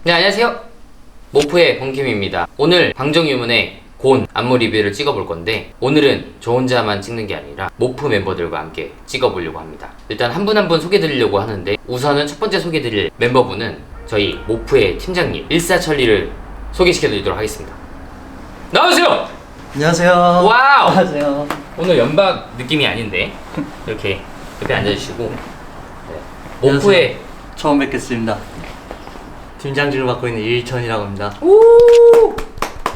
네, 안녕하세요. 모프의 봉킴입니다. 오늘 방정유문의 곤 안무 리뷰를 찍어볼 건데, 오늘은 저 혼자만 찍는 게 아니라 모프 멤버들과 함께 찍어보려고 합니다. 일단 한 분 한 분 소개드리려고 하는데, 우선은 첫 번째 소개드릴 멤버분은 저희 모프의 팀장님 일사천리를 소개시켜드리도록 하겠습니다. 나와주세요. 안녕하세요. 와우. 안녕하세요. 오늘 연박 느낌이 아닌데 이렇게 옆에 앉아주시고, 네. 모프의 처음 뵙겠습니다. 팀장직을 맡고 있는 이일천이라고 합니다.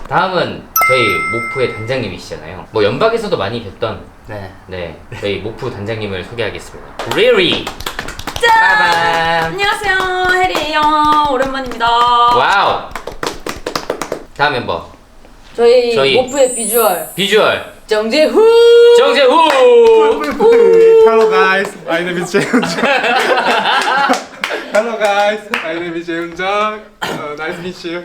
다음은 저희 모프의 단장님이시잖아요. 뭐 연박에서도 많이 뵀던 네. 저희 모프 단장님을 소개하겠습니다. 리리. 짠! 빠밤. 안녕하세요, 해리예요. 오랜만입니다. 와우. 다음 멤버 저희 모프의 비주얼 비주얼 정재후. 정재후. Hello guys, my name is 재훈정. Hello guys, my name is 재훈정. Nice to meet you.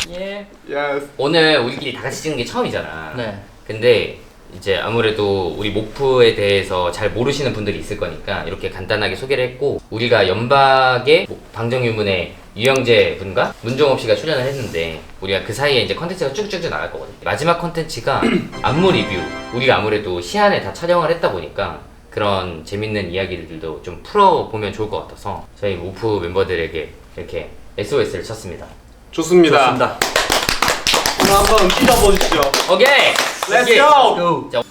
예. Yes. 오늘 우리끼리 다 같이 찍는 게 처음이잖아. 네. 근데 이제 아무래도 우리 모프에 대해서 잘 모르시는 분들이 있을 거니까 이렇게 간단하게 소개를 했고, 우리가 연박에 방정유문의 유영재 분과 문종업 씨가 출연을 했는데, 우리가 그 사이에 이제 컨텐츠가 쭉쭉쭉 나갈 거거든요. 마지막 컨텐츠가 안무 리뷰. 우리가 아무래도 시안에 다 촬영을 했다 보니까 그런 재밌는 이야기들도 좀 풀어보면 좋을 것 같아서 저희 모프 멤버들에게 이렇게 SOS를 쳤습니다. 좋습니다. 좋습니다. 오늘 한번 뛰어보시죠. 오케이! Let's 오케이. go. 자,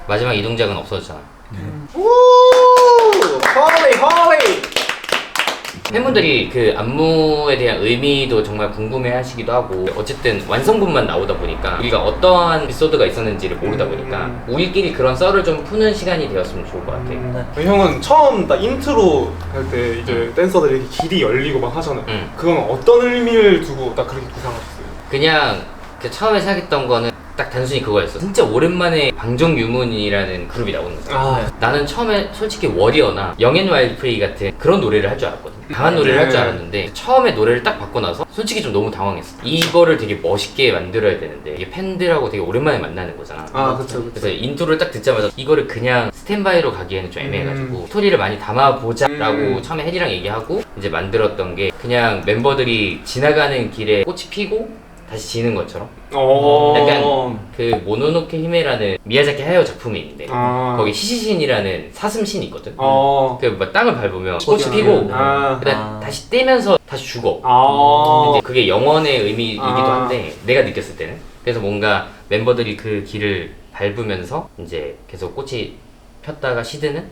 마지막 이 동작은 없어졌잖아. 우! 홀리 홀리. 팬분들이 그 안무에 대한 의미도 정말 궁금해 하시기도 하고, 어쨌든 완성본만 나오다 보니까 우리가 어떠한 에피소드가 있었는지를 모르다 보니까 우리끼리 그런 썰을 좀 푸는 시간이 되었으면 좋을 것 같아. 형은 처음 딱 인트로 할 때 이제 댄서들이 이렇게 길이 열리고 막 하잖아요. 그건 어떤 의미를 두고 딱 그렇게 구상하셨어요? 그냥 그 처음에 생각했던 거는 딱 단순히 그거였어. 진짜 오랜만에 방정유문이라는 그룹이 나오는 거잖아. 아. 나는 처음에 솔직히 워리어나 영앤와일드프레이 같은 그런 노래를 할 줄 알았거든. 강한 노래를 할 줄 알았는데, 처음에 노래를 딱 받고 나서 솔직히 좀 너무 당황했어. 이거를 되게 멋있게 만들어야 되는데, 이게 팬들하고 되게 오랜만에 만나는 거잖아. 아, 그쵸. 그래서 인트로를 딱 듣자마자 이거를 그냥 스탠바이로 가기에는 좀 애매해가지고 스토리를 많이 담아보자라고 처음에 혜리랑 얘기하고 이제 만들었던 게, 그냥 멤버들이 지나가는 길에 꽃이 피고 다시 지는 것처럼, 약간 그 모노노케 히메라는 미야자키 하야오 작품이 있는데, 거기 히시신이라는 사슴신이 있거든. 그 막 땅을 밟으면 꽃이 피고 그다음 다시 떼면서 다시 죽어. 이제 그게 영원의 의미이기도 한데, 내가 느꼈을 때는. 그래서 뭔가 멤버들이 그 길을 밟으면서 이제 계속 꽃이 폈다가 시드는,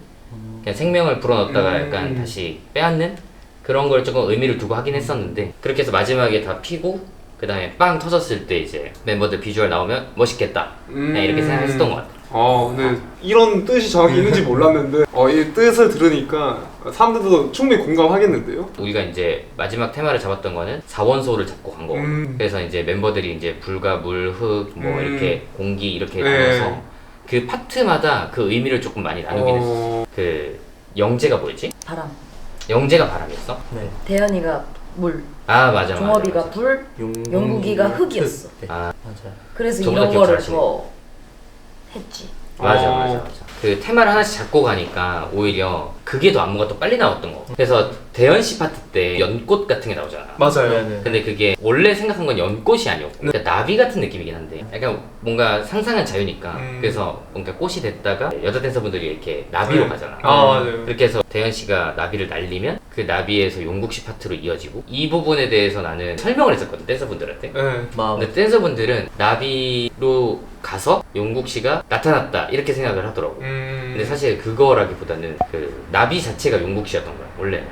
그냥 생명을 불어넣었다가 약간 다시 빼앗는 그런 걸 조금 의미를 두고 하긴 했었는데, 그렇게 해서 마지막에 다 피고 그 다음에 빵 터졌을 때 이제 멤버들 비주얼 나오면 멋있겠다, 그냥 이렇게 생각했었던 것 같아요. 근데 이런 뜻이 정확히 있는지 몰랐는데, 이 뜻을 들으니까 사람들도 충분히 공감하겠는데요? 우리가 이제 마지막 테마를 잡았던 거는 4원소를 잡고 간 거거든. 그래서 이제 멤버들이 이제 불과 물, 흙, 뭐 이렇게 공기 이렇게 나눠서 그 파트마다 그 의미를 조금 많이 나누긴 했어. 그 영재가 뭐였지? 바람. 영재가 바람이었어? 네. 대현이가 물. 아 맞아. 종업이가 맞아. 불. 영국이가 흙이었어. 네. 아 맞아요. 그래서 저보다 이런 기억 거를 잘하시네. 더 했지. 맞아. 그 테마를 하나씩 잡고 가니까 오히려 그게 더 안무가 더 빨리 나왔던 거. 그래서 대현 씨 파트 때 연꽃 같은 게 나오잖아. 맞아요. 네네. 근데 그게 원래 생각한 건 연꽃이 아니었고, 그러니까 나비 같은 느낌이긴 한데, 약간 뭔가 상상은 자유니까. 그래서 뭔가 꽃이 됐다가 여자 댄서분들이 이렇게 나비로 가잖아. 맞아요. 그렇게 해서 대현 씨가 나비를 날리면 그 나비에서 용국 씨 파트로 이어지고, 이 부분에 대해서 나는 설명을 했었거든, 댄서분들한테. 근데 댄서분들은 나비로 가서 용국 씨가 나타났다 이렇게 생각을 하더라고. 근데 사실 그거라기보다는 그 나비 자체가 용국 씨였던 거야 원래.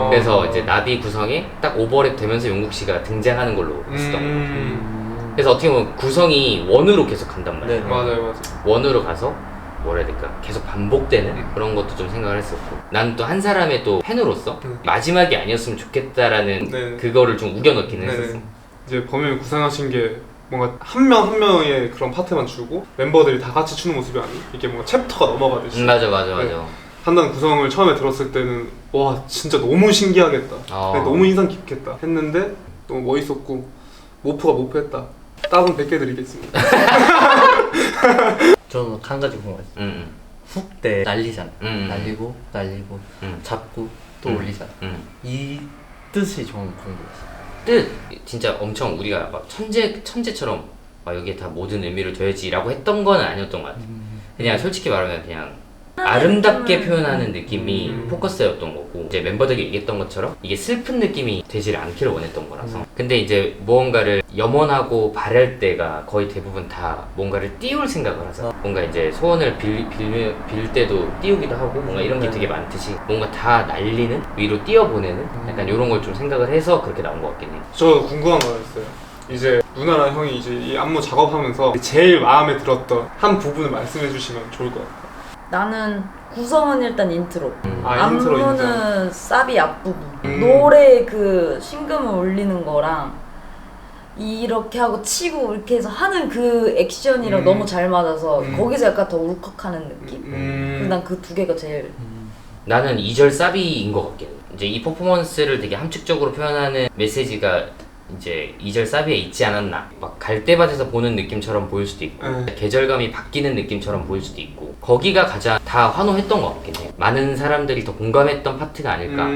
그래서 이제 나비 구성에 딱 오버랩 되면서 용국 씨가 등장하는 걸로 했었던 거야. 그래서 어떻게 보면 구성이 원으로 계속 간단 말이야. 네. 맞아요. 원으로 가서 뭐라 해야 될까, 계속 반복되는 그런 것도 좀 생각을 했었고, 난 또 한 사람의 또 팬으로서 마지막이 아니었으면 좋겠다라는 네. 그거를 좀 우겨넣기는 했었어. 이제 범인을 구상하신 게 뭔가 한 명 한 명의 그런 파트만 주고 멤버들이 다 같이 추는 모습이 아닌, 이게 뭔가 챕터가 넘어가듯이 맞아. 한다는 구성을 처음에 들었을 때는 와 진짜 너무 신기하겠다, 너무 인상 깊겠다 했는데, 너무 멋있었고 모프가 모프했다. 답은 100개 드리겠습니다. 저는 한 가지 궁금했어요. 훅 때 날리잖아. 날리고 음. 잡고 또 올리잖아. 이 뜻이 좀 궁금했어. 뜻 진짜 엄청 우리가 막 천재처럼 여기에 다 모든 의미를 둬야지라고 했던 건 아니었던 것 같아. 그냥 솔직히 말하면 그냥 아름답게 표현하는 느낌이 포커스였던 거고, 이제 멤버들이 얘기했던 것처럼 이게 슬픈 느낌이 되지를 않기를 원했던 거라서. 근데 이제 무언가를 염원하고 바랄 때가 거의 대부분 다 뭔가를 띄울 생각을 하잖아. 뭔가 이제 소원을 빌 때도 띄우기도 하고, 뭔가 이런 게 되게 많듯이 뭔가 다 날리는, 위로 띄워보내는 약간 이런 걸 좀 생각을 해서 그렇게 나온 것 같긴 해. 저 궁금한 거 있어요. 이제 누나랑 형이 이제 이 안무 작업하면서 제일 마음에 들었던 한 부분을 말씀해 주시면 좋을 것 같아요. 나는 구성은 일단 인트로. 인트로 인정. 안무는 사비 앞부분. 노래 그 심금을 올리는 거랑 이렇게 하고 치고 이렇게 해서 하는 그 액션이랑 너무 잘 맞아서 거기서 약간 더 울컥하는 느낌? 난 그 두 개가 제일. 나는 2절 사비인 것 같긴 해. 이제 이 퍼포먼스를 되게 함축적으로 표현하는 메시지가 이제 2절 사비에 있지 않았나. 막 갈대밭에서 보는 느낌처럼 보일 수도 있고, 계절감이 바뀌는 느낌처럼 보일 수도 있고, 거기가 가장 다 환호했던 것 같긴 해. 많은 사람들이 더 공감했던 파트가 아닐까.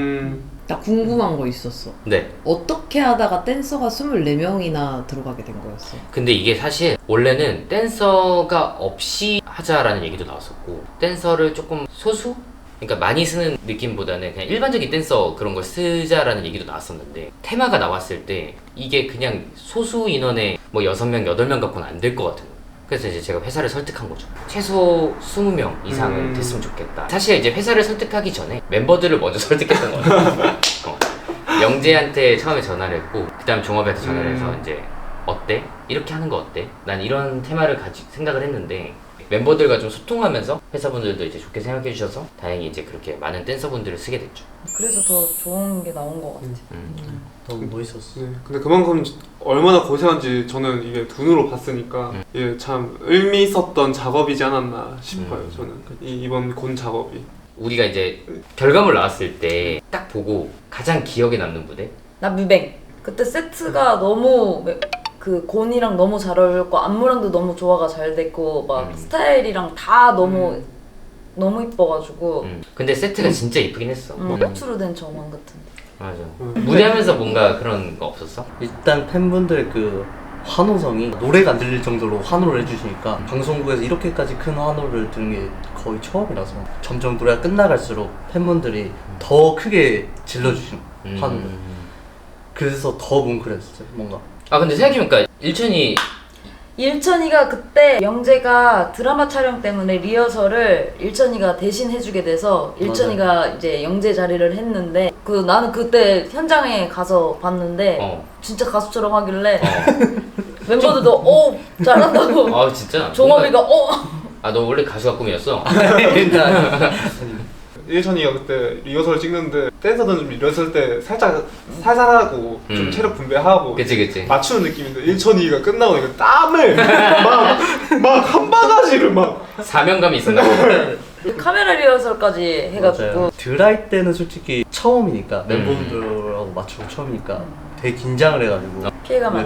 나 궁금한 거 있었어. 네. 어떻게 하다가 댄서가 24명이나 들어가게 된 거였어? 근데 이게 사실 원래는 댄서가 없이 하자라는 얘기도 나왔었고, 댄서를 조금 소수? 그러니까 많이 쓰는 느낌보다는 그냥 일반적인 댄서 그런 걸 쓰자라는 얘기도 나왔었는데, 테마가 나왔을 때 이게 그냥 소수 인원의 뭐 6명, 8명 갖고는 안 될 것 같은 거예요. 그래서 이제 제가 회사를 설득한 거죠. 최소 20명 이상은 됐으면 좋겠다. 사실 이제 회사를 설득하기 전에 멤버들을 먼저 설득했던 거 같아요. 영재한테 처음에 전화를 했고, 그 다음 종업이한테 전화를 해서 이제 어때? 이렇게 하는 거 어때? 난 이런 테마를 생각을 했는데, 멤버들과 좀 소통하면서 회사분들도 이제 좋게 생각해 주셔서 다행히 이제 그렇게 많은 댄서분들을 쓰게 됐죠. 그래서 더 좋은 게 나온 것 같아. 너무 멋있었어. 네, 근데 그만큼 얼마나 고생한지 저는 이게 눈으로 봤으니까 이게 참 의미 있었던 작업이지 않았나 싶어요. 저는 이번 곤 작업이. 우리가 이제 결과물 나왔을 때 딱 보고 가장 기억에 남는 무대? 나 뮤뱅. 그때 세트가 너무 그 곤이랑 너무 잘 어울렸고 안무랑도 너무 조화가 잘 됐고 막 스타일이랑 다 너무 너무 이뻐가지고. 근데 세트가 진짜 이쁘긴 했어. 꽃으로 된 정원 같은. 맞아. 무대하면서 뭔가 그런 거 없었어? 일단 팬분들 그 환호성이 노래가 안 들릴 정도로 환호를 해주시니까 방송국에서 이렇게까지 큰 환호를 듣는 게 거의 처음이라서 점점 노래가 끝나갈수록 팬분들이 더 크게 질러주시는 환호를. 그래서 더 뭉클했어요, 뭔가. 아 근데 생각해보니까 일천이가 그때 영재가 드라마 촬영 때문에 리허설을 일천이가 대신 해주게 돼서 일천이가 이제 영재 자리를 했는데, 나는 그때 현장에 가서 봤는데 진짜 가수처럼 하길래 멤버들도 잘한다고. 아 진짜? 종업이가 아 너 원래 가수가 꿈이었어? 일천이가 그때 리허설 찍는데 댄서들은 좀 리허설 때 살짝 살살하고 좀 체력 분배하고 그치 맞추는 느낌인데, 일천이가 끝나고 나니까 땀을 막 한 바가지를 막 사명감이 있었나 보다. 카메라 리허설까지 해가지고. 맞아요. 드라이 때는 솔직히 처음이니까 멤버분들하고 맞추고 처음이니까 되게 긴장을 해가지고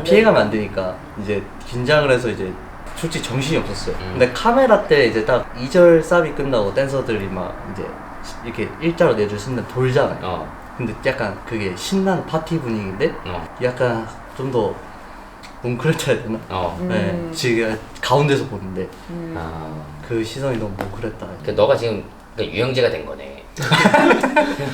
피해가면 안 되니까 이제 긴장을 해서 이제 솔직히 정신이 없었어요. 근데 카메라 때 이제 딱 2절 쌉이 끝나고 댄서들이 막 이제 이렇게 일자로 내줄 순간 돌잖아요. 근데 약간 그게 신나는 파티 분위기인데 약간 좀 더 뭉클했다 해야 되나? 네, 지금 가운데서 보는데 그 시선이 너무 뭉클했다. 너가 지금 유영재가 된 거네.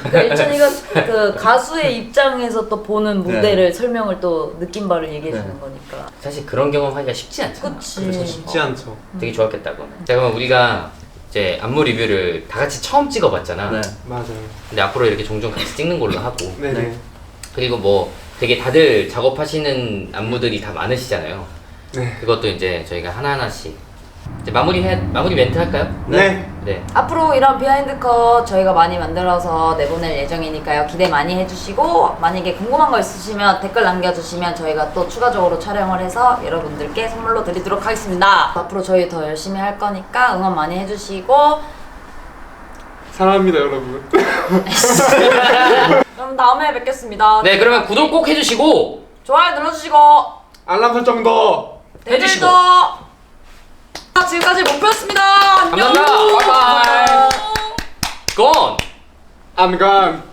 그러니까 일천이가 그 가수의 입장에서 또 보는 무대를 설명을 또 느낀 바를 얘기해 주는 거니까. 사실 그런 경험 하기가 쉽지 않잖아. 그치. 그래서 쉽지 않죠. 되게 좋았겠다 그거는. 자 그럼 우리가 이제 안무 리뷰를 다 같이 처음 찍어봤잖아. 네. 맞아요. 근데 앞으로 이렇게 종종 같이 찍는 걸로 하고. 네네. 그리고 뭐 되게 다들 작업하시는 안무들이 다 많으시잖아요. 네. 그것도 이제 저희가 하나하나씩 이제 마무리 멘트 할까요? 네. 네. 앞으로 이런 비하인드 컷 저희가 많이 만들어서 내보낼 예정이니까요. 기대 많이 해주시고, 만약에 궁금한 거 있으시면 댓글 남겨주시면 저희가 또 추가적으로 촬영을 해서 여러분들께 선물로 드리도록 하겠습니다. 앞으로 저희 더 열심히 할 거니까 응원 많이 해주시고 사랑합니다 여러분. 그럼 다음에 뵙겠습니다. 네 그러면 구독 꼭 해주시고 좋아요 눌러주시고 알람 설정도 해주시고. 댓글도 지금까지 목표였습니다. 안녕. 감사합니다. 바이바이. 건. I'm gone.